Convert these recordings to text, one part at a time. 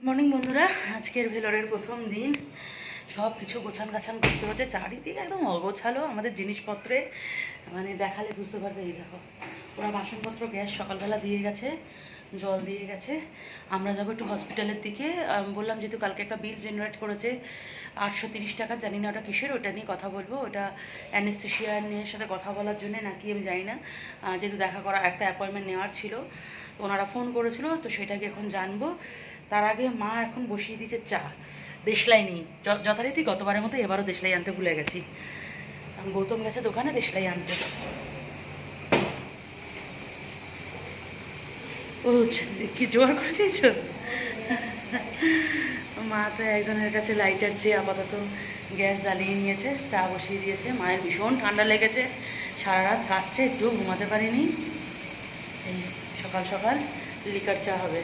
Morning বন্ধুরা, আজকের ভেলোরের প্রথম দিন। সব কিছু গোছান গাছান করতে হচ্ছে, চারিদিকে একদম অগোছালো আমাদের জিনিসপত্রে। মানে দেখালে বুঝতে পারবে। এই দেখো, ওরা বাসনপত্র গ্যাস সকালবেলা দিয়ে গেছে, জল দিয়ে গেছে। আমরা যাবো একটু হসপিটালের দিকে। বললাম যেহেতু কালকে একটা বিল জেনারেট করেছে 830 টাকা, জানি না ওটা কিসের, ওটা নিয়ে কথা বলবো। ওটা অ্যানেস্থেশিয়ানের সাথে কথা বলার জন্য নাকি আমি জানি না। যেহেতু দেখা করা একটা অ্যাপয়েন্টমেন্ট নেওয়ার ছিল, ওনারা ফোন করেছিল, তো সেটাকে এখন জানবো। তার আগে মা এখন বসিয়ে দিয়েছে চা। দেশলাই নেই, যথারীতি গতবারের মতো এবারও দেশলাই আনতে ভুলে গেছি। গৌতম গেছে দোকানে দেশলাই আনতে। ও কি জোয়ার করে দিয়েছ? মা তো একজনের কাছে লাইটার চেয়ে আপাতত গ্যাস জ্বালিয়ে নিয়েছে, চা বসিয়ে দিয়েছে। মায়ের ভীষণ ঠান্ডা লেগেছে, সারা রাত কাশছে, একটু ঘুমাতে পারিনি। এই সকাল সকাল লিকার চা হবে।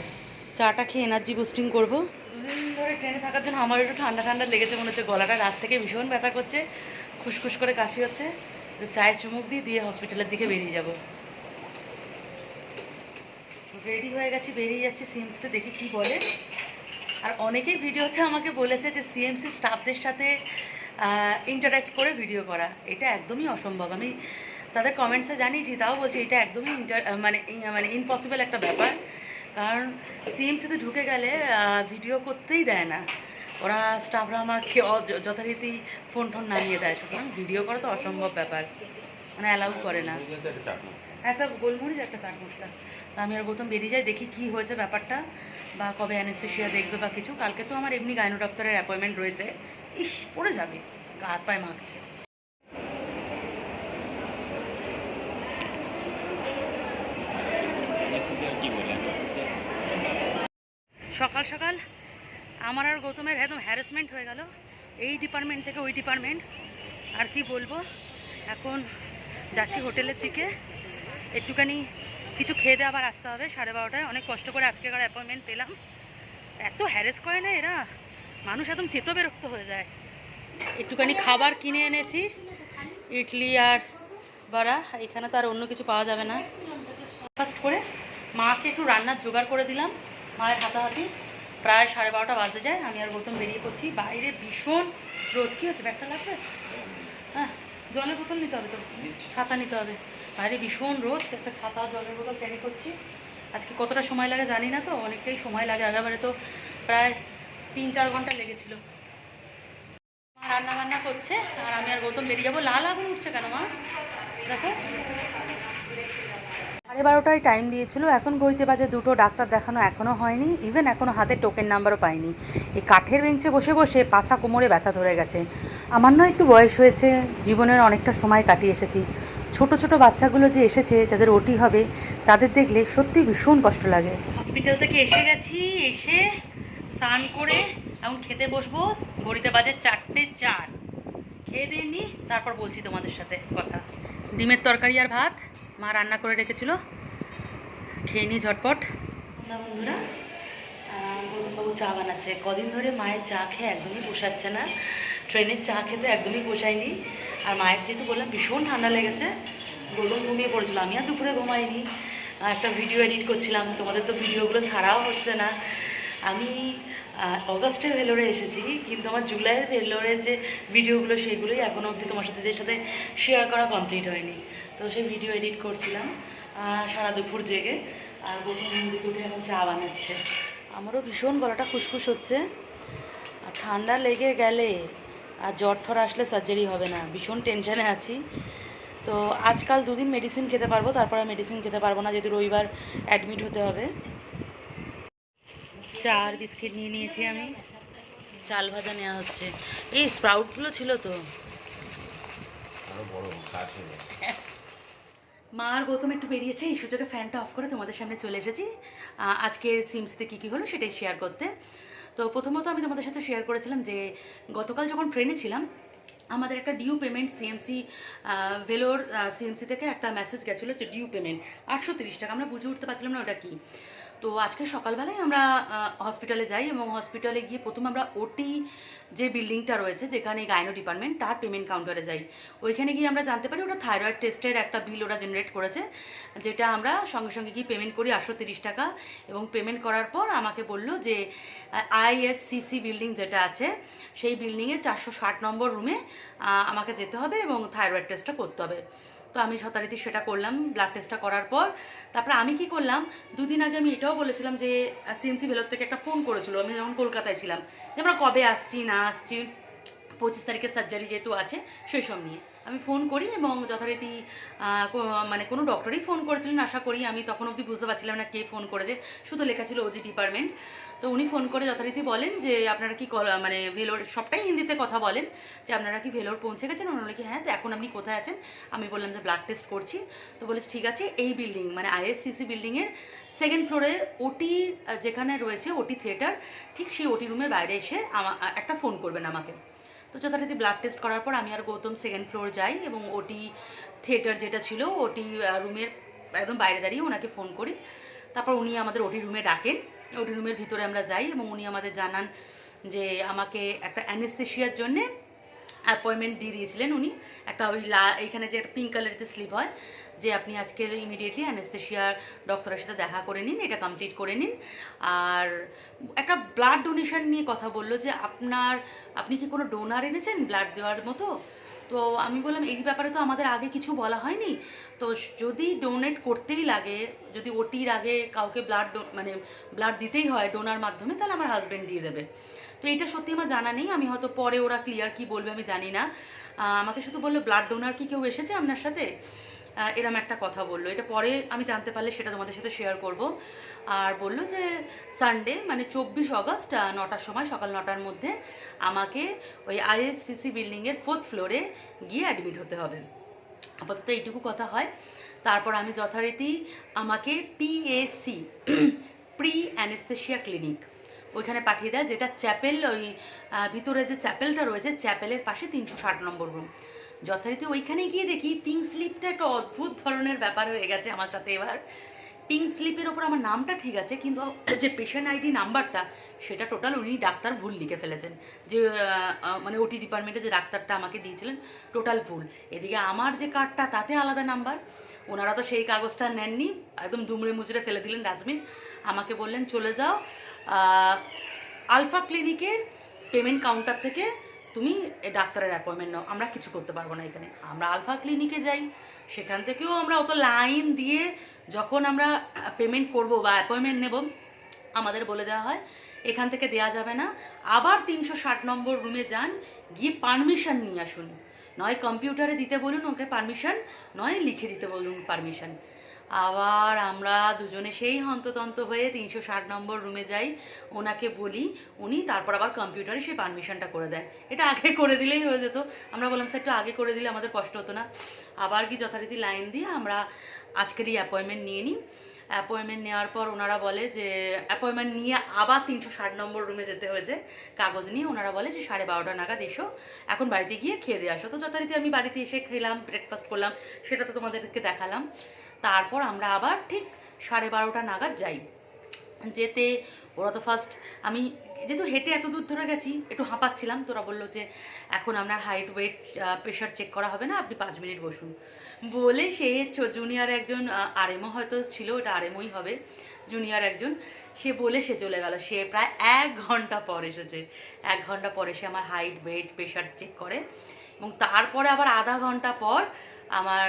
চাটা খেয়ে এনার্জি বুস্টিং করবো। দুদিন ধরে ট্রেনে থাকার জন্য আমার একটু ঠান্ডা ঠান্ডা লেগেছে, মনে হচ্ছে গলাটা রাত থেকে ভীষণ ব্যথা করছে, খুসখুস করে কাশি হচ্ছে। তো চায়ে চুমুক দিয়ে হসপিটালের দিকে বেরিয়ে যাব। রেডি হয়ে গেছি, বেরিয়ে যাচ্ছি সিএমসিতে, দেখি কি বলে। আর অনেকেই ভিডিওতে আমাকে বলেছে যে সিএমসি স্টাফদের সাথে ইন্টারাক্ট করে ভিডিও করা, এটা একদমই অসম্ভব। আমি তাদের কমেন্টসে জানিয়েছি, তাও বলছি এটা একদমই মানে ইম্পসিবল একটা ব্যাপার। কারণ সিএমসিতে ঢুকে গেলে ভিডিও করতেই দেয় না ওরা, স্টাফরা আমাকে যথারীতি ফোন টোন নামিয়ে দেয়, সুতরাং ভিডিও করা তো অসম্ভব ব্যাপার, মানে অ্যালাউ করে না। একটা গোলমরিচ, একটা চাট মশলা। আমি আর গৌতম বেরিয়ে যাই, দেখি কি হয়েছে ব্যাপারটা, বা কবে অ্যানেস্থেশিয়া দেখবে বা কিছু। কালকে তো আমার এমনি গাইনো ডক্টরের অ্যাপয়েন্টমেন্ট রয়েছে। ইস, পড়ে যাবে, গা হাত পায়ে মাখছে। সকাল সকাল আমার আর গৌতমের একদম হ্যারাসমেন্ট হয়ে গেল, এই ডিপার্টমেন্ট থেকে ওই ডিপার্টমেন্ট। আর কি বলবো, এখন যাচ্ছি হোটেলের দিকে, একটুখানি কিছু খেয়ে দিয়ে আবার আসতে হবে 12:30টায়। অনেক কষ্ট করে আজকের অ্যাপয়েন্টমেন্ট পেলাম। এত হ্যারেস করে না এরা, মানুষ একদম তেতো বিরক্ত হয়ে যায়। একটুখানি খাবার কিনে এনেছি, ইডলি আর বড়া। এখানে তো আর অন্য কিছু পাওয়া যাবে না। ফার্স্ট করে মাকে একটু রান্নার জোগাড় করে দিলাম, মায়ের হাতাহাতি। প্রায় 12:30 বাজতে যায়, আমি আর গৌতম বেরিয়ে পড়ছি। বাইরে ভীষণ রোদ। কী হচ্ছে, ব্যাগটা লাগবে? হ্যাঁ, জলের বোতল নিতে হবে, তো ছাতা নিতে হবে। বাইরে ভীষণ রোদ, একটা ছাতা জলের বোতল ক্যারি করছি। আজকে কতটা সময় লাগে জানি না, তো অনেকটাই সময় লাগে। আগেবারে তো প্রায় 3-4 ঘন্টা লেগেছিল। মা রান্না বান্না করছে আর আমি আর গৌতম বেরিয়ে যাবো। লাল আগুন উঠছে কেন মা? দেখো, 12:30টায় টাইম দিয়েছিল, এখন ঘড়িতে বাজে 2টো। ডাক্তার দেখানো এখনও হয়নি, ইভেন এখনও হাতে টোকেন নাম্বারও পাইনি। এই কাঠের বেঞ্চে বসে বসে পাছা কোমরে ব্যথা ধরে গেছে। আমার নয় একটু বয়স হয়েছে, জীবনের অনেকটা সময় কাটিয়ে এসেছি। ছোট ছোট বাচ্চাগুলো যে এসেছে, যাদের ওটি হবে, তাদের দেখলে সত্যি ভীষণ কষ্ট লাগে। হসপিটাল থেকে এসে গেছি, এসে স্নান করে এখন খেতে বসবো। ঘড়িতে বাজে 4:04। খেয়ে দিয়ে নি, তারপর বলছি তোমাদের সাথে কথা। ডিমের তরকারি আর ভাত মা রান্না করে রেখেছিল, খেয়ে নি ঝটপট। না বন্ধুরা, গৌতমবাবু চা বানাচ্ছে। কদিন ধরে মায়ের চা খেয়ে একদমই পোষাচ্ছে না, ট্রেনের চা খেতে একদমই পোষায়নি। আর মায়ের যেহেতু বললাম ভীষণ ঠান্ডা লেগেছে, গৌতম ঘুমিয়ে পড়েছিল, আমি আর দুপুরে ঘুমাইনি। একটা ভিডিও এডিট করছিলাম, তোমাদের তো ভিডিওগুলো ছাড়াও হচ্ছে না। আমি অগাস্টে ভেলোরে এসেছি, কিন্তু আমার জুলাইয়ের ভেলোরের যে ভিডিওগুলো সেগুলোই এখনও অবধি তোমার সাথে শেয়ার করা কমপ্লিট হয়নি। তো সেই ভিডিও এডিট করছিলাম সারা দুপুর জেগে। আর প্রথম দিকে উঠে এখন চা বানাচ্ছে। আমারও ভীষণ গলাটা খুসখুস হচ্ছে, আর ঠান্ডা লেগে গেলে আর জ্বর ঠর আসলে সার্জারি হবে না, ভীষণ টেনশানে আছি। তো আজকাল 2 দিন মেডিসিন খেতে পারবো, তারপর আর মেডিসিন খেতে পারবো না, যেহেতু রবিবার অ্যাডমিট হতে হবে। চা আর বিস্কিট নিয়ে নিয়েছি আমি, চাল ভাজা নেওয়া হচ্ছে। এই স্প্রাউটগুলো ছিল তো। মা আর গৌতম একটু বেরিয়েছে, এই সুযোগে ফ্যানটা অফ করে তোমাদের সামনে চলে এসেছি আজকে সিমসিতে কী কী হলো সেটাই শেয়ার করতে। তো প্রথমত আমি তোমাদের সাথে শেয়ার করেছিলাম যে গতকাল যখন ট্রেনে ছিলাম, আমাদের একটা due payment CMC Vellore CMC থেকে একটা মেসেজ গেছিলো যে ডিউ পেমেন্ট 830 টাকা। আমরা বুঝে উঠতে পারছিলাম না ওটা কী। তো আজকে সকালবেলায় আমরা হসপিটালে যাই এবং হসপিটালে গিয়ে প্রথম আমরা ওটি যে বিল্ডিংটা রয়েছে যেখানে গাইনো ডিপার্টমেন্ট তার পেমেন্ট কাউন্টারে যাই। ওইখানে গিয়ে আমরা জানতে পারি ওটা থাইরয়েড টেস্টের একটা বিল ওরা জেনারেট করেছে, যেটা আমরা সঙ্গে সঙ্গে গিয়ে পেমেন্ট করি 830 টাকা। এবং পেমেন্ট করার পর আমাকে বললো যে ISCC বিল্ডিং যেটা আছে সেই বিল্ডিংয়ে 460 নম্বর রুমে আমাকে যেতে হবে এবং থাইরয়েড টেস্টটা করতে হবে। তো আমি যথারীতি সেটা করলাম। ব্লাড টেস্টটা করার পর তারপরে আমি কি করলাম, দুদিন আগে আমি এটাও বলেছিলাম যে CMC ভেলোর থেকে একটা ফোন করেছিল, আমি যখন কলকাতায় ছিলাম, যে আমরা কবে আসছি না আসছি, 25 তারিখের সার্জারি যেহেতু আছে সেই সব নিয়ে আমি ফোন করি এবং যথারীতি মানে কোনো ডক্টরই ফোন করেছিলেন আশা করি। আমি তখন অবধি বুঝতে পারছিলাম না কে ফোন করেছে, শুধু লেখা ছিল OG ডিপার্টমেন্ট। তো উনি ফোন করে যথারীতি বলেন যে আপনারা কি মানে ভেলোর, সবটাই হিন্দিতে কথা বলেন, যে আপনারা কি ভেলোর পৌঁছে গেছেন? ওনারা কি হ্যাঁ। তো এখন আপনি কোথায় আছেন? আমি বললাম যে ব্লাড টেস্ট করছি। তো বলেছে ঠিক আছে, এই বিল্ডিং মানে ISCC বিল্ডিংয়ের সেকেন্ড ফ্লোরে ওটি যেখানে রয়েছে ওটি থিয়েটার, ঠিক সেই ওটি রুমের বাইরে এসে একটা ফোন করবেন আমাকে। তো যথারীতি ব্লাড টেস্ট করার পর আমি আর গৌতম সেকেন্ড ফ্লোর যাই এবং ওটি থিয়েটার যেটা ছিল ওটি রুমের একদম বাইরে দাঁড়িয়ে ওনাকে ফোন করি। তারপর উনি আমাদের ওটি রুমে ডাকেন, ওটি রুমের ভিতরে আমরা যাই এবং উনি আমাদের জানান যে আমাকে একটা অ্যানেস্থেশিয়ার জন্যে অ্যাপয়েন্টমেন্ট দিয়ে দিয়েছিলেন উনি। একটা ওই এইখানে যে একটা পিঙ্ক কালারের যে স্লিপ হয়, যে আপনি আজকে ইমিডিয়েটলি অ্যানেস্থেশিয়ার ডক্টরের সাথে দেখা করে নিন, এটা কমপ্লিট করে নিন। আর একটা ব্লাড ডোনেশন নিয়ে কথা বললো যে আপনি কি কোনো ডোনার এনেছেন ব্লাড দেওয়ার মতো? তো আমি বললাম এই ব্যাপারে তো আমাদের আগে কিছু বলা হয়নি, তো যদি ডোনেট করতেই লাগে, যদি ওটির আগে কাউকে মানে ব্লাড দিতেই হয় ডোনার মাধ্যমে, তাহলে আমার হাজব্যান্ড দিয়ে দেবে। তো এটা সত্যি আমার জানা নেই, আমি হয়তো পরে ওরা ক্লিয়ার কি বলবে আমি জানি না। আমাকে শুধু বললো ব্লাড ডোনার কি কেউ এসেছে আপনার সাথে, এরম একটা কথা বললো। এটা পরে আমি জানতে পারলে সেটা তোমাদের সাথে শেয়ার করব। আর বললো যে সানডে মানে 24 অগস্ট 9টার সময়, সকাল 9টার মধ্যে আমাকে ওই ISCC বিল্ডিংয়ের 4th ফ্লোরে গিয়ে অ্যাডমিট হতে হবে। আপাতত এইটুকু কথা হয়। তারপর আমি যথারীতি আমাকে PAC প্রি অ্যানেস্থেশিয়া ক্লিনিক ওইখানে পাঠিয়ে দেয়, যেটা চ্যাপেল, ওই ভিতরে যে চ্যাপেলটা রয়েছে চ্যাপেলের পাশে 360 নম্বর রুম। যথারীতি ওইখানে গিয়ে দেখি পিঙ্ক স্লিপটা একটা অদ্ভুত ধরনের ব্যাপার হয়ে গেছে আমার সাথে। এবার পিঙ্ক স্লিপের ওপর আমার নামটা ঠিক আছে, কিন্তু যে পেশেন্ট ID নাম্বারটা সেটা টোটাল উনি ডাক্তার ভুল লিখে ফেলেছেন, যে মানে ওটি ডিপার্টমেন্টে যে ডাক্তারটা আমাকে দিয়েছিলেন টোটাল ভুল। এদিকে আমার যে কার্ডটা তাতে আলাদা নাম্বার, ওনারা তো সেই কাগজটা নেননি, একদম দুমড়ে মুচড়ে ফেলে দিলেন ডাস্টবিন। আমাকে বললেন চলে যাও আলফা ক্লিনিকের পেমেন্ট কাউন্টার থেকে তুমি ডাক্তারের অ্যাপয়েন্টমেন্ট নাও, আমরা কিছু করতে পারবো না এখানে। আমরা আলফা ক্লিনিকে যাই, সেখান থেকেও আমরা অত লাইন দিয়ে যখন আমরা পেমেন্ট করব বা অ্যাপয়েন্টমেন্ট নেব, আমাদের বলে দেওয়া হয় এখান থেকে দেওয়া যাবে না, আবার 360 নম্বর রুমে যান, গিয়ে পারমিশন নিয়ে আসুন। নয় কম্পিউটারে দিতে বলুন ওকে পারমিশন, নয় লিখে দিতে বলুন পারমিশন। আবার আমরা দুজনে সেই হন্ততন্ত হয়ে 360 নম্বর রুমে যাই, ওনাকে বলি, উনি তারপর আবার কম্পিউটারে সেই পারমিশনটা করে দেন। এটা আগে করে দিলেই হয়ে যেত। আমরা বললাম স্যার একটু আগে করে দিলে আমাদের কষ্ট হতো না। আবার কি যথারীতি লাইন দিয়ে আমরা আজকেরই অ্যাপয়েন্টমেন্ট নিয়ে নিই। অ্যাপয়েন্টমেন্ট নেওয়ার পর ওনারা বলে যে অ্যাপয়েন্টমেন্ট নিয়ে আবার 360 নম্বর রুমে যেতে হয়েছে কাগজ নিয়ে। ওনারা বলে যে 12:30 নাগাদ এসো, এখন বাড়িতে গিয়ে খেয়ে দিয়ে আসো। তো যথারীতি আমি বাড়িতে এসে খেলাম, ব্রেকফাস্ট করলাম, সেটা তো তোমাদেরকে দেখালাম। তারপর আমরা আবার ঠিক 12:30 নাগাদ যাই। যেতে ওরা তো ফার্স্ট, আমি যেহেতু হেঁটে এত দূর ধরে গেছি একটু হাঁপাচ্ছিলাম, তোরা বললো যে এখন আপনার হাইট ওয়েট প্রেশার চেক করা হবে না, আপনি 5 মিনিট বসুন বলে সে জুনিয়র একজন RMO হয়তো ছিল, এটা RMOই হবে, জুনিয়র একজন, সে বলে সে চলে গেল। সে প্রায় 1 ঘন্টা পর এসেছে। 1 ঘন্টা পরে সে আমার হাইট ওয়েট প্রেশার চেক করে এবং তারপরে আবার আধা ঘন্টা পর আমার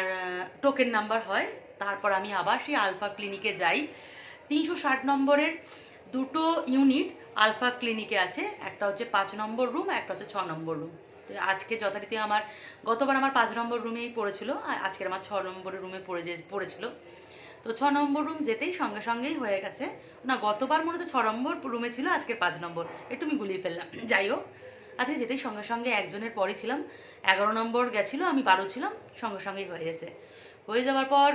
টোকেন নাম্বার হয়। তারপর আমি আবার সেই আলফা ক্লিনিকে যাই। 360 নম্বরের 2টো ইউনিট আলফা ক্লিনিকে আছে, একটা হচ্ছে 5 নম্বর রুম, একটা হচ্ছে 6 নম্বর রুম। তো আজকে যথারীতি আমার গতবার আমার 5 নম্বর রুমেই পড়েছিল, আজকের আমার 6 নম্বরের রুমে পড়েছিল। তো 6 নম্বর রুম যেতেই সঙ্গে সঙ্গেই হয়ে গেছে, না গতবার মনে হচ্ছে 6 নম্বর রুমে ছিল, আজকে 5 নম্বর, একটু আমি গুলিয়ে ফেললাম। যাই হোক, আজকে যেতেই সঙ্গে সঙ্গে একজনের পরই ছিলাম, 11 নম্বর গেছিলো, আমি 12 ছিলাম, সঙ্গে সঙ্গেই হয়ে যেতে। হয়ে যাওয়ার পর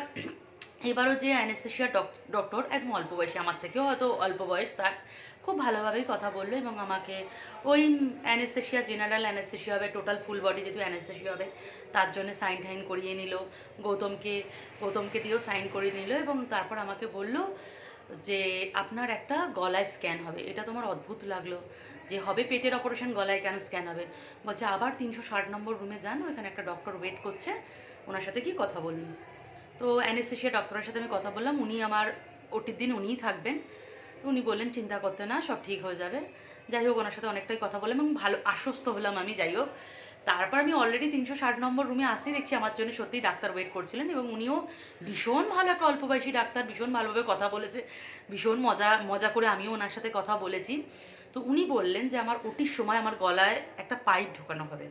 এবারও যে অ্যানেস্থেশিয়া ডক্টর একদম অল্প বয়সী, আমার থেকেও হয়তো অল্প বয়স, তার খুব ভালোভাবেই কথা বললো এবং আমাকে ওই অ্যানেস্থেশিয়া, জেনারেল অ্যানেস্থেশিয়া হবে, টোটাল ফুল বডি যেহেতু অ্যানেস্থেশিয়া হবে, তার জন্য সাইন টাইন করিয়ে নিল। গৌতমকে দিয়েও সাইন করিয়ে নিল এবং তারপর আমাকে বলল যে আপনার একটা গলায় স্ক্যান হবে। এটা তোমার অদ্ভুত লাগলো যে হবে পেটের অপারেশন, গলায় কেন স্ক্যান হবে? বলছে আবার 360 নম্বর রুমে যান, ওইখানে একটা ডক্টর ওয়েট করছে, ওনার সাথে কি কথা বলুন। তো অ্যানেস্থেশিয়া ডক্টরের সাথে আমি কথা বললাম, উনি আমার ওটির দিন উনিই থাকবেন। তো উনি বললেন চিন্তা করতে না, সব ঠিক হয়ে যাবে। যাই হোক, ওনার সাথে অনেকটাই কথা বললাম এবং ভালো আশ্বস্ত হলাম আমি। যাই হোক, তারপর আমি অলরেডি 360 নম্বর রুমে আসতেই দেখছি আমার জন্য সত্যিই ডাক্তার ওয়েট করছিলেন এবং উনিও ভীষণ ভালো, একটা অল্প বয়সী ডাক্তার, ভীষণ ভালোভাবে কথা বলেছে, ভীষণ মজা মজা করে আমিও ওনার সাথে কথা বলেছি। তো উনি বললেন যে আমার ওটির সময় আমার গলায় একটা পাইপ ঢোকানো হবে।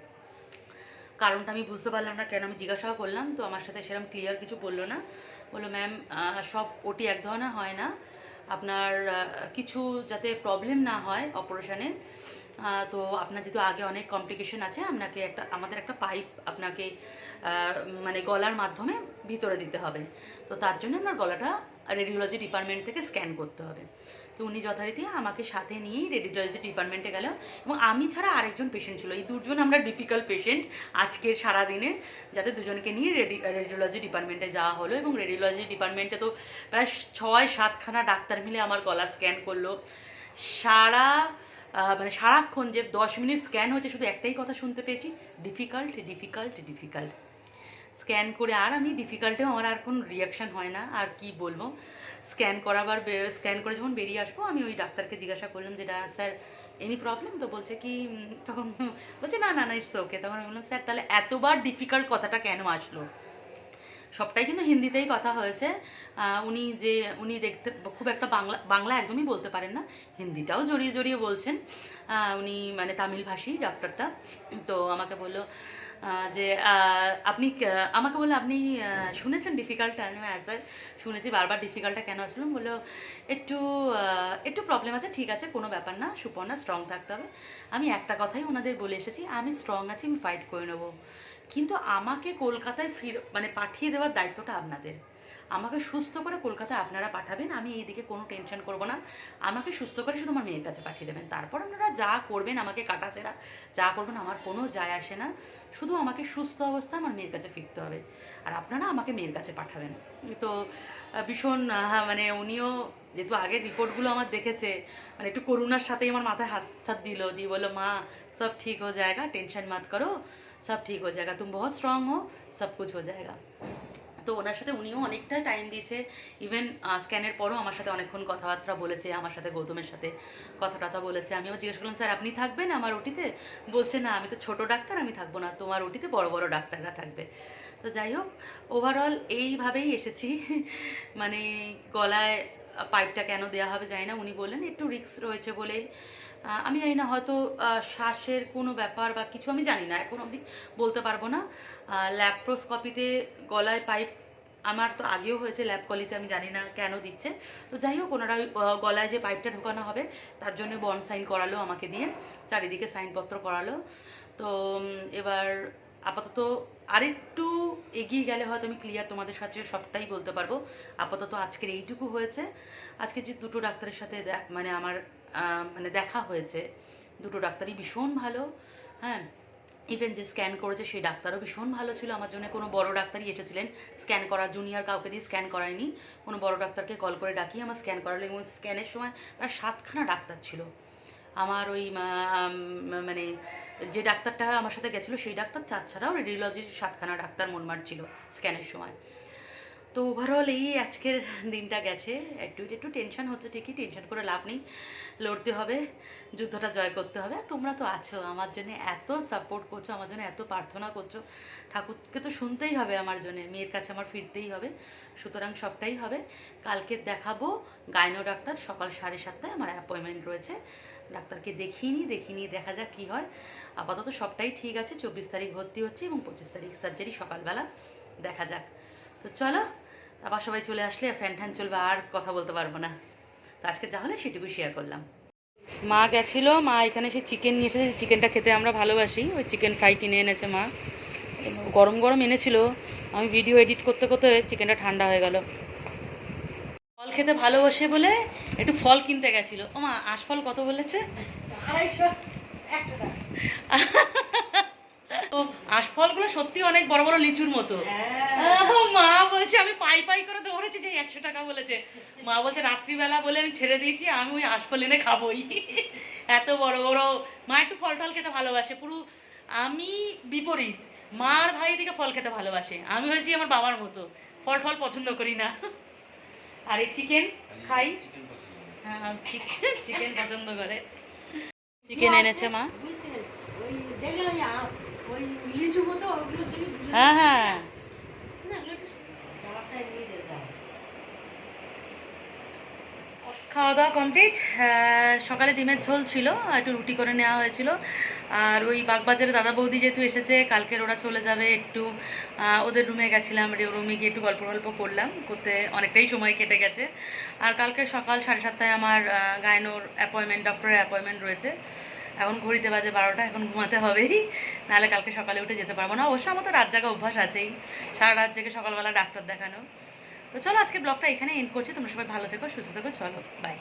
কারণটা আমি বুঝতে পারলাম না, কেন আমি জিজ্ঞাসা করলাম, তো আমার সাথে সেরকম ক্লিয়ার কিছু বললো না। বললো ম্যাম সব ওটি এক ধরনের হয় না, আপনার কিছু যাতে প্রবলেম না হয় অপারেশনে, তো আপনার যেহেতু আগে অনেক কমপ্লিকেশন আছে, আপনাকে আমাদের একটা পাইপ আপনাকে মানে গলার মাধ্যমে ভিতরে দিতে হবে। তো তার জন্য আপনার গলাটা রেডিওলজি ডিপার্টমেন্ট থেকে স্ক্যান করতে হবে। তো উনি যথারীতি আমাকে সাথে নিয়েই রেডিওলজি ডিপার্টমেন্টে গেল এবং আমি ছাড়া আরেকজন পেশেন্ট ছিল। এই দুজন আমরা ডিফিকাল্ট পেশেন্ট আজকের সারাদিনে, যাতে দুজনকে নিয়ে রেডিওলজি ডিপার্টমেন্টে যাওয়া হলো। এবং রেডিওলজি ডিপার্টমেন্টে তো প্রায় 6-7খানা ডাক্তার মিলে আমার গলা স্ক্যান করলো। মানে সারাক্ষণ যে 10 মিনিট স্ক্যান হয়েছে, শুধু একটাই কথা শুনতে পেয়েছি, ডিফিকাল্ট ডিফিকাল্ট ডিফিকাল্ট। স্ক্যান করে আর আমি ডিফিকাল্টেও আমার আর কোনো রিয়াকশান হয় না। আর কি বলবো, স্ক্যান করে যখন বেরিয়ে আসবো, আমি ওই ডাক্তারকে জিজ্ঞাসা করলাম যেটা স্যার এনি প্রবলেম? তো বলছে কি তখন বলছে না না না ইটস ওকে। তখন আমি বললাম স্যার তাহলে এতবার ডিফিকাল্ট কথাটা কেন আসলো? সবটাই কিন্তু হিন্দিতেই কথা হয়েছে। উনি দেখতে খুব একটা বাংলা একদমই বলতে পারেন না, হিন্দিটাও জড়িয়ে জড়িয়ে বলছেন। উনি মানে তামিল ভাষী ডাক্তারটা। তো আমাকে বললো যে আমাকে বললো আপনি শুনেছেন ডিফিকাল্টটা? আমি হ্যাঁ স্যার শুনেছি, বারবার ডিফিকাল্টটা কেন আসলাম? বললো একটু প্রবলেম আছে। ঠিক আছে, কোনো ব্যাপার না সুপর্ণা, স্ট্রং থাকতে হবে। আমি একটা কথাই ওনাদের বলে এসেছি, আমি স্ট্রং আছি, আমি ফাইট করে নেবো, কিন্তু আমাকে কলকাতায় মানে পাঠিয়ে দেওয়ার দায়িত্বটা আপনাদের। আমাকে সুস্থ করে কলকাতায় আপনারা পাঠাবেন, আমি এইদিকে কোনো টেনশন করব না। আমাকে সুস্থ করে শুধু আমার মেয়ের কাছে পাঠিয়ে দেবেন, তারপর আপনারা যা করবেন, আমাকে কাটাছেড়া যা করবেন আমার কোনো যায় আসে না। শুধু আমাকে সুস্থ অবস্থায় আমার মেয়ের কাছে ফিরতে হবে, আর আপনারা আমাকে মেয়ের কাছে পাঠাবেন। তো ভীষণ মানে উনিও যেহেতু আগের রিপোর্টগুলো আমার দেখেছে, মানে একটু করুণার সাথেই আমার মাথায় হাত দিল, দিয়ে বললো মা সব ঠিক हो जाएगा, टेंशन मत करो, सब ठीक हो जाएगा, तुम बहुत स्ट्रांग हो, सब कुछ हो जाएगा। তো ওনার সাথে উনিও অনেকটা টাইম দিয়েছে, ইভেন স্ক্যানের পরও আমার সাথে অনেকক্ষণ কথাবার্তা বলেছে, আমার সাথে গৌতমের সাথে কথা বলেছে। আমিও জিজ্ঞেস করলাম স্যার আপনি থাকবেন আমার ওটিতে? বলছে না আমি তো ছোট ডাক্তার, আমি থাকবো না, তোমার ওটিতে বড় বড় ডাক্তাররা থাকবে। তো যাই হোক, ওভারঅল এইভাবেই এসেছি। মানে গলায় পাইপটা কেন দেওয়া হবে জানি না, উনি বললেন একটু রিস্ক রয়েছে বলেই। আমি জানি না, হয়তো শ্বাসের কোনো ব্যাপার বা কিছু, আমি জানি না, এখন অবধি বলতে পারবো না। ল্যাপ্রোস্কপিতে গলায় পাইপ আমার তো আগেও হয়েছে, ল্যাবকলিতে, আমি জানি না কেন দিচ্ছে। তো যাই হোক, ওনারা ওই গলায় যে পাইপটা ঢোকানো হবে তার জন্য বন্ড সাইন করালো আমাকে দিয়ে, চারিদিকে সাইনপত্র করালো। তো এবার আপাতত আরেকটু এগিয়ে গেলে হয়তো আমি ক্লিয়ার তোমাদের সাথে সবটাই বলতে পারবো। আপাতত আজকের এইটুকু হয়েছে। আজকে যে দুটো ডাক্তারের সাথে মানে আমার মানে দেখা হয়েছে, দুটো ডাক্তারই ভীষণ ভালো। হ্যাঁ, ইভেন যে স্ক্যান করেছে সেই ডাক্তারও ভীষণ ভালো ছিল আমার জন্য। কোনো বড় ডাক্তারই এসেছিলেন স্ক্যান করার, জুনিয়র কাউকে দিয়ে স্ক্যান করায়নি, কোনো বড় ডাক্তারকে কল করে ডাকিয়ে আমার স্ক্যান করালো। এবং স্ক্যানের সময় প্রায় 7খানা ডাক্তার ছিল। আমার ওই মানে যে ডাক্তারটা আমার সাথে গেছিলো সেই ডাক্তার ছাড়াও রেডিওলজির 7খানা ডাক্তার মনমার ছিল স্ক্যানের সময়। তো ওভারঅল এই আজকের দিনটা গেছে। একটু টেনশন হচ্ছে ঠিকই, টেনশন করে লাভ নেই, লড়তে হবে, যুদ্ধটা জয় করতে হবে। তোমরা তো আছো আমার জন্য, এত সাপোর্ট করছো, আমার জন্য এত প্রার্থনা করছো, ঠাকুরকে তো শুনতেই হবে আমার জন্য, মেয়ের কাছে আমার ফিরতেই হবে। সুতরাং সবটাই হবে। কালকে দেখাবো গাইনো ডাক্তার, সকাল 7:30টায় আমার অ্যাপয়েন্টমেন্ট রয়েছে। ডাক্তারকে দেখিনি, দেখা যাক কী হয়। আপাতত সবটাই ঠিক আছে। 24 তারিখ ভর্তি হচ্ছে এবং 25 তারিখ সার্জারি সকালবেলা, দেখা যাক। তো চলো, আবার সবাই চলে আসলে ফ্যান ট্যান চলবে, আর কথা বলতে পারবো না। তো আজকে যা হলে সেটুকু শেয়ার করলাম। মা গেছিলো, মা এখানে সে চিকেন নিয়ে এসেছে, চিকেনটা খেতে আমরা ভালোবাসি, ওই চিকেন ফ্রাই কিনে এনেছে মা, গরম গরম এনেছিল। আমি ভিডিও এডিট করতে করতে চিকেনটা ঠান্ডা হয়ে গেল। ফল খেতে ভালোবাসে বলে একটু ফল কিনতে গেছিলো। ও মা, আশফল কত বলেছে? 250, 100 টাকা। তো আশফলগুলো সত্যি অনেক বড় বড় লিচুর মতো। মা বলছে আমি পাই পাই করে দৌড়েছি, যে 100 টাকা বলেছে। মা বলছে রাত্রিবেলা বলে আমি ছেড়ে দিয়েছি, আমি ওই আশফল এনে খাবোই। এত বড় বড়। মা একটু ফল টল খেতে ভালোবাসে, পুরো আমি বিপরীত। মার ভাই দিকে ফল খেতে ভালোবাসে, আমি হয়েছি আমার বাবার মতো, ফল ফল পছন্দ করি না। আর এই চিকেন খাই। হ্যাঁ, চিকেন পছন্দ করে। চিকেন এনেছে মা। হ্যাঁ হ্যাঁ, খাওয়া দাওয়া কমপ্লিট। সকালে ডিমের ঝোল ছিল, একটু রুটি করে নেওয়া হয়েছিল। আর ওই বাগবাজারে দাদা বৌদি যেহেতু এসেছে, কালকের ওরা চলে যাবে একটু, ওদের রুমে গেছিলাম, রুমে গিয়ে একটু গল্প করলাম, করতে অনেকটাই সময় কেটে গেছে। আর কালকে সকাল 7:30টায় আমার গায়নোর অ্যাপয়েন্টমেন্ট, ডক্টরের অ্যাপয়েন্টমেন্ট রয়েছে। এখন ঘড়িতে বাজে 12টা, এখন ঘুমাতে হবেই, নাহলে কালকে সকালে উঠে যেতে পারবো না। অবশ্য আমার তো রাত জাগা অভ্যাস আছেই, সারা রাত জেগে সকালবেলা ডাক্তার দেখানো। তো চলো আজকে ব্লগটা এখানে এন্ড করছি। তোমরা সবাই ভালো থেকো, সুস্থ থেকো, চলো বাই।